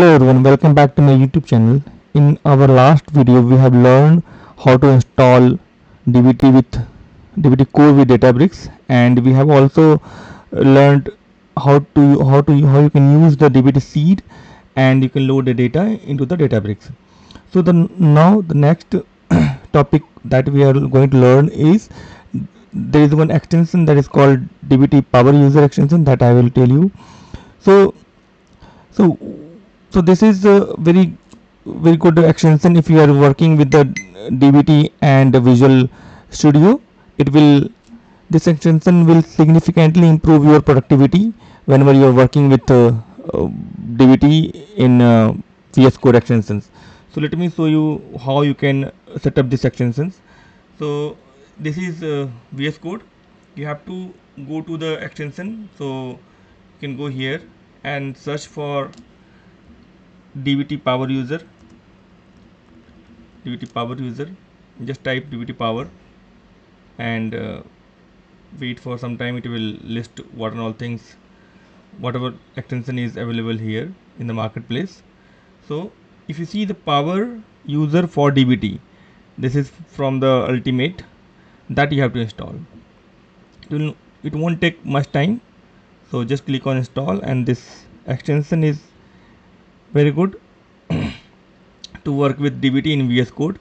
Hello everyone, welcome back to my YouTube channel. In our last video, we have learned how to install DBT with DBT core with Databricks, and we have also learned how you can use the DBT seed and you can load the data into the Databricks. So now the next topic that we are going to learn is there is one extension that is called DBT Power User extension that I will tell you. So so so this is a very good extension if you are working with the DBT and the Visual Studio. It will This extension will significantly improve your productivity whenever you are working with DBT in VS Code extensions. So let me show you how you can set up these extensions. So this is VS Code. You have to go to the extension. So you can go here and search for DBT power user. DBT power user. Just type DBT power and wait for some time. It will list what and all things, whatever extension is available here in the marketplace. So if you see the power user for DBT, this is from the ultimate that you have to install. It won't take much time. So just click on install, and this extension is very good to work with DBT in VS Code.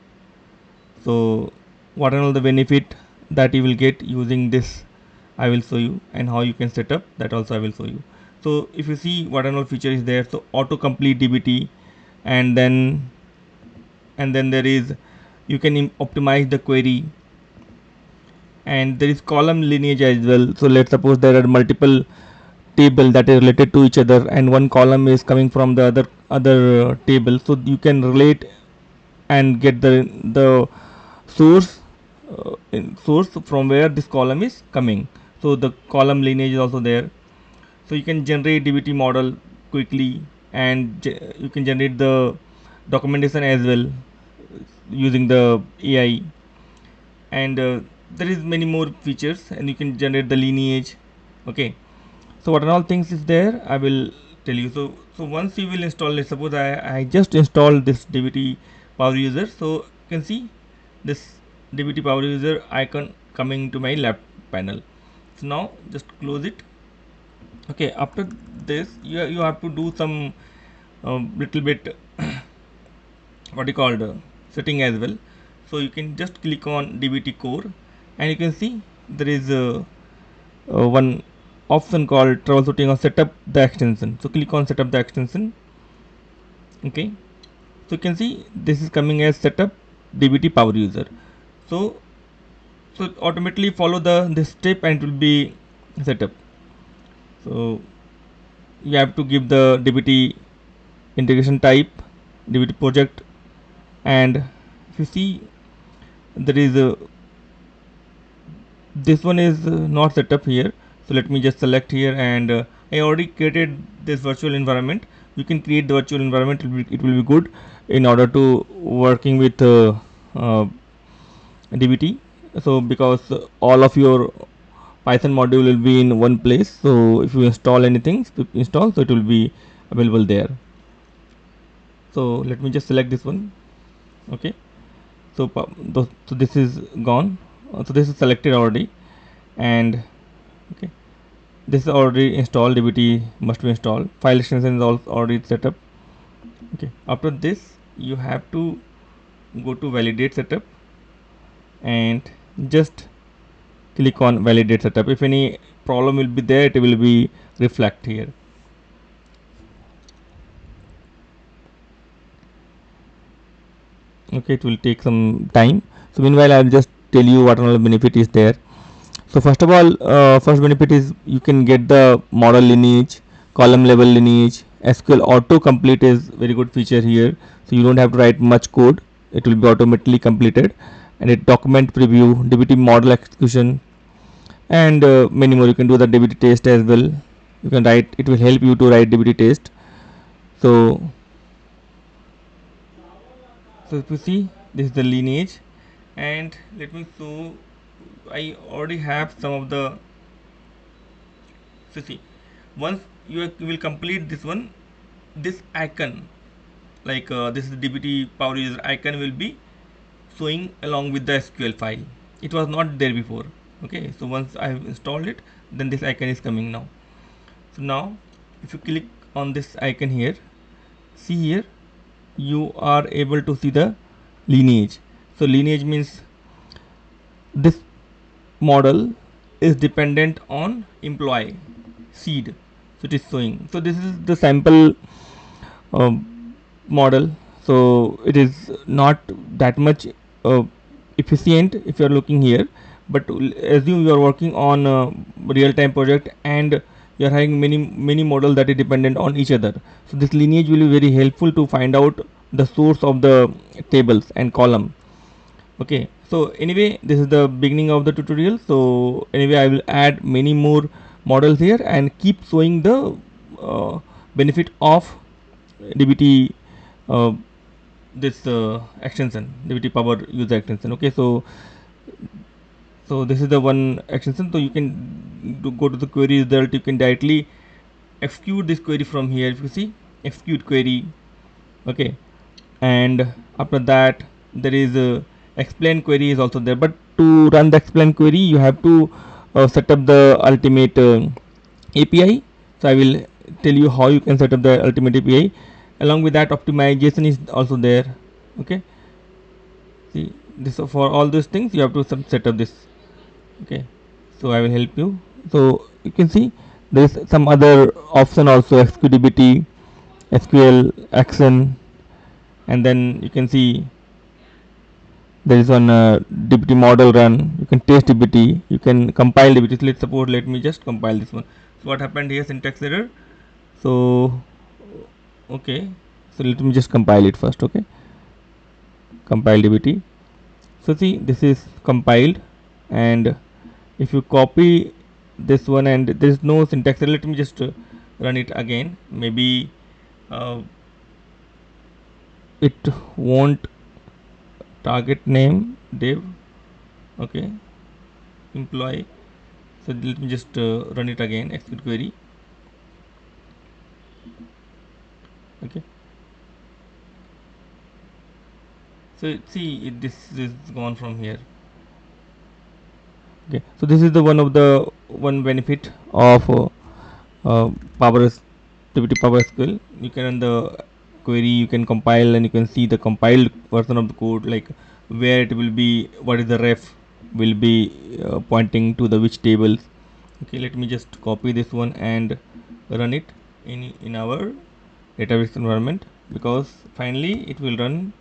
So what are all the benefit that you will get using this, I will show you, and how you can set up that also I will show you. So if you see what are all feature is there, so autocomplete DBT, and then there is, you can optimize the query, and there is column lineage as well. So let's suppose there are multiple table that is related to each other and one column is coming from the other table, so you can relate and get the source source from where this column is coming. So the column lineage is also there. So you can generate DBT model quickly, and you can generate the documentation as well using the AI, and there is many more features, and you can generate the lineage. Okay, so what are all things is there, I will tell you. So once you will install, let's suppose I just installed this DBT power user. So you can see this DBT power user icon coming to my left panel. So now just close it. Okay, after this you have to do some little bit what you called setting as well. So you can just click on DBT core, and you can see there is one option called troubleshooting or setup the extension. So click on setup the extension. Okay, so you can see this is coming as setup DBT power user. So automatically follow this step and it will be set up. So you have to give the DBT integration type, DBT project, and if you see there is a this one is not set up here. So let me just select here, and I already created this virtual environment. You can create the virtual environment, it will be good in order to working with DBT. So because all of your Python module will be in one place, so if you install anything to install, so it will be available there. So let me just select this one. Okay, so this is gone. So this is selected already, and okay, this is already installed. DBT must be installed. File extension is also already set up. Okay, after this you have to go to validate setup and just click on validate setup. If any problem will be there, it will be reflect here. Okay, it will take some time. So meanwhile I'll just tell you what all benefit is there. So first of all, first benefit is you can get the model lineage, column level lineage. SQL autocomplete is very good feature here, so you don't have to write much code, it will be automatically completed. And it document preview, DBT model execution, and many more. You can do the DBT test as well. You can write, it will help you to write DBT test. So if you see, this is the lineage, and let me show. I already have some of the. So see, once you will complete this one, this icon, like this is DBT power user icon, will be showing along with the SQL file. It was not there before. Okay, so once I have installed it, then this icon is coming now. So now if you click on this icon here, see here, you are able to see the lineage. So lineage means this model is dependent on employee seed, so it is showing. So this is the sample model, so it is not that much uh, efficient if you are looking here, but assume you are working on a real-time project and you are having many models that is dependent on each other. So this lineage will be very helpful to find out the source of the tables and column. Okay, so anyway, this is the beginning of the tutorial. So anyway, I will add many more models here and keep showing the benefit of DBT, uh, this extension, DBT power user extension. Okay, so this is the one extension. So you can go to the query result, you can directly execute this query from here. If you see, execute query. Okay, and after that there is a explain query is also there, but to run the explain query you have to set up the ultimate API. So I will tell you how you can set up the ultimate API. Along with that, optimization is also there. Okay, see, this for all these things you have to set up this. Okay, so I will help you. So you can see there is some other option also, XQDBT, SQL action, and then you can see there is one DBT model run. You can test DBT, you can compile DBT. So let's suppose, let me just compile this one. So what happened here, syntax error. So okay, so let me just compile it first. Okay, compile DBT. So see, this is compiled, and if you copy this one and there is no syntax error, let me just run it again. Maybe it won't target name dev. Okay, employee. So let me just run it again, execute query. Okay, so see, this is gone from here. Okay, so this is the one benefit of power DBT power SQL. You can run the query, you can compile, and you can see the compiled version of the code, like where it will be, what is the ref will be pointing to the which tables. Okay, let me just copy this one and run it in our Databricks environment, because finally it will run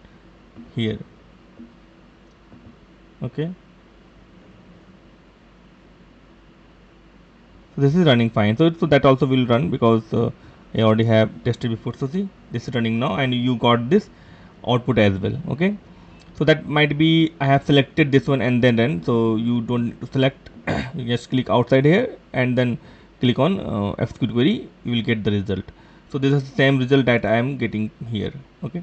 here. Okay, so this is running fine. So that also will run because I already have tested before. So see, this is running now, and you got this output as well. Okay, so that might be I have selected this one and then run. So you don't select, you just click outside here and then click on execute query, you will get the result. So this is the same result that I am getting here. Okay,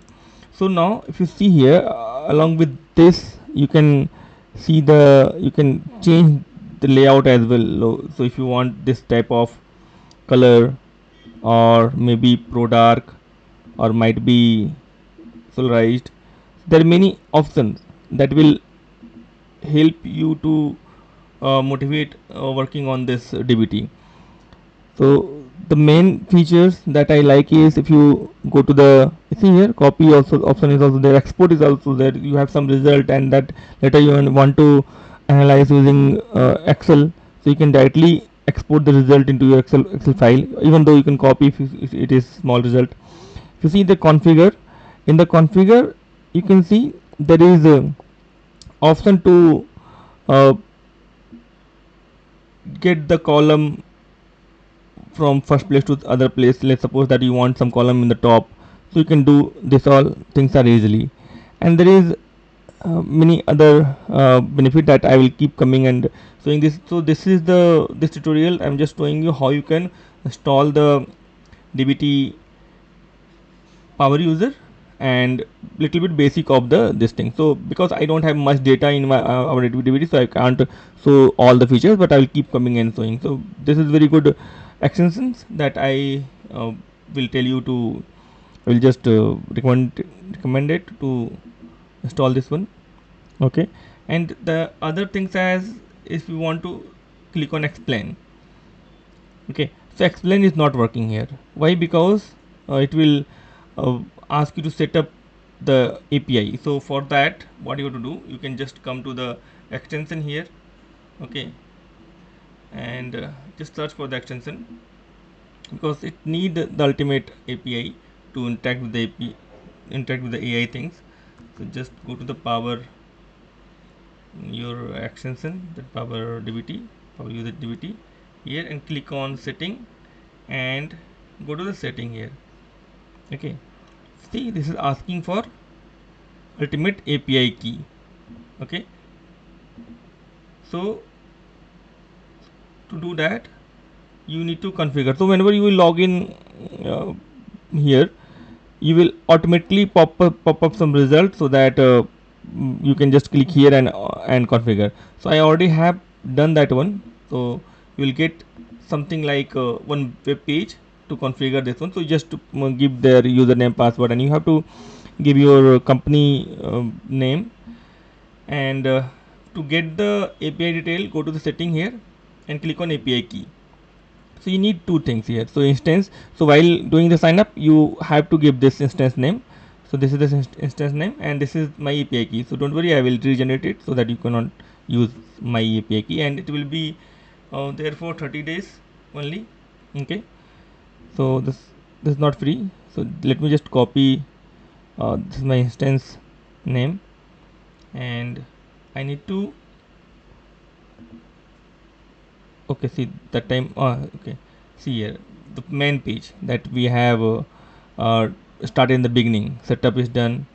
so now if you see here, along with this you can see you can change the layout as well. So if you want this type of color, or maybe pro dark, or might be solarized, there are many options that will help you to motivate working on this DBT. So the main features that I like is, if you go to the, see here, copy also option is also there, export is also there. You have some result and that later you want to analyze using Excel, so you can directly export the result into your Excel file, even though you can copy if it is small result. If you see the configure, in the configure you can see there is a option to get the column from first place to other place. Let's suppose that you want some column in the top, so you can do this. All things are easily, and there is many other benefit that I will keep coming and showing this. So this is this tutorial. I'm just showing you how you can install the DBT power user and little bit basic of this thing. So because I don't have much data in my our DBT, so I can't show all the features, but I will keep coming and showing. So this is very good extensions that I will tell you to I will just recommend it to install this one. Okay, and the other things, as if you want to click on explain. Okay, so explain is not working here. Why? Because it will ask you to set up the API. So for that, what you have to do, you can just come to the extension here. Okay, and just search for the extension, because it need the ultimate API to interact with the interact with the AI things. So just go to the power, your extension, that power DBT, power user DBT here, and click on setting and go to the setting here. Okay, see, this is asking for ultimate API key. Okay, so to do that, you need to configure. So whenever you will log in here, you will automatically pop up some result, so that you can just click here and configure. So I already have done that one. So you will get something like one web page to configure this one. So you just give their username, password, and you have to give your company name. And to get the API detail, go to the setting here and click on API key. So you need two things here. So instance, so while doing the sign up, you have to give this instance name. So this is the instance name, and this is my API key. So don't worry, I will regenerate it so that you cannot use my API key, and it will be there for 30 days only. Okay, so this is not free. So let me just copy this is my instance name, and I need to, okay, see that time, okay, see here the main page that we have uh, started in the beginning. Setup is done,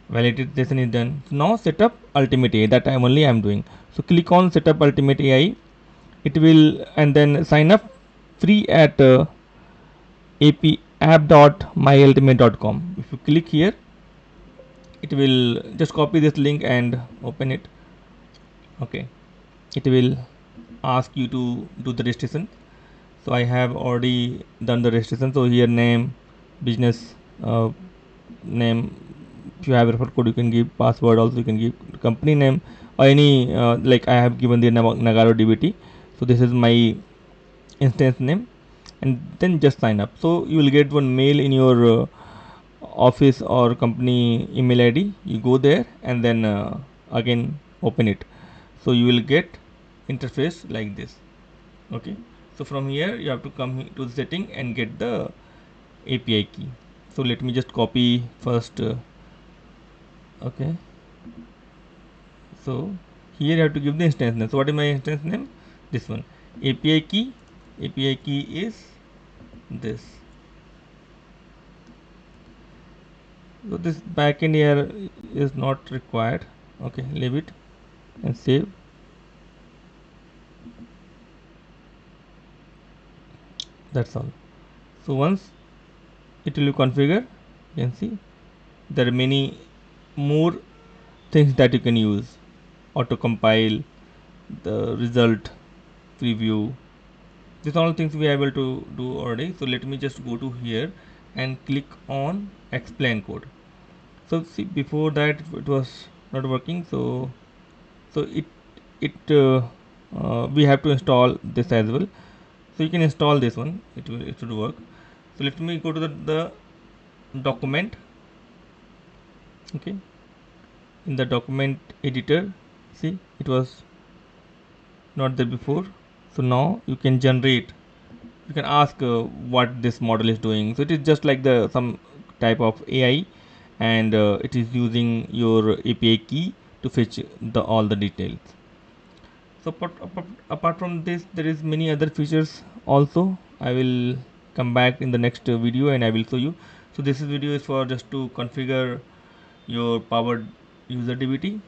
validation is done. So now setup ultimate AI, that time only I am doing. So click on setup ultimate AI, it will, and then sign up free at app.myultimate.com. If you click here, it will just copy this link and open it. Okay, it will ask you to do the registration. So I have already done the registration. So here name, business name, if you have a referral code you can give, password also you can give, company name, or any like I have given the Nagaro DBT. So this is my instance name, and then just sign up. So you will get one mail in your office or company email ID. You go there and then again open it. So you will get interface like this. Okay, so from here you have to come to the setting and get the API key. So let me just copy first. Okay, so here you have to give the instance name. So what is my instance name? This one. API key. API key is this. So this backend here is not required. Okay, leave it and save. That's all. So once it will be configured, you can see there are many more things that you can use. Auto compile, the result preview, these all things we are able to do already. So let me just go to here and click on explain code. So see, before that it was not working. So we have to install this as well. So you can install this one, it should work. So let me go to the document. Okay, in the document editor, see, it was not there before. So now you can generate, you can ask what this model is doing. So it is just like the some type of AI, and it is using your API key to fetch the all the details. So apart from this, there is many other features also. I will come back in the next video and I will show you. So this video is for just to configure your powered user DBT,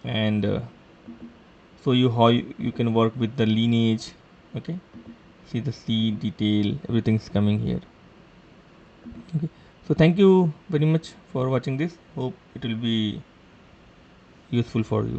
and show you how you can work with the lineage. Okay, see the C detail, everything is coming here. Okay, so thank you very much for watching this. Hope it will be useful for you.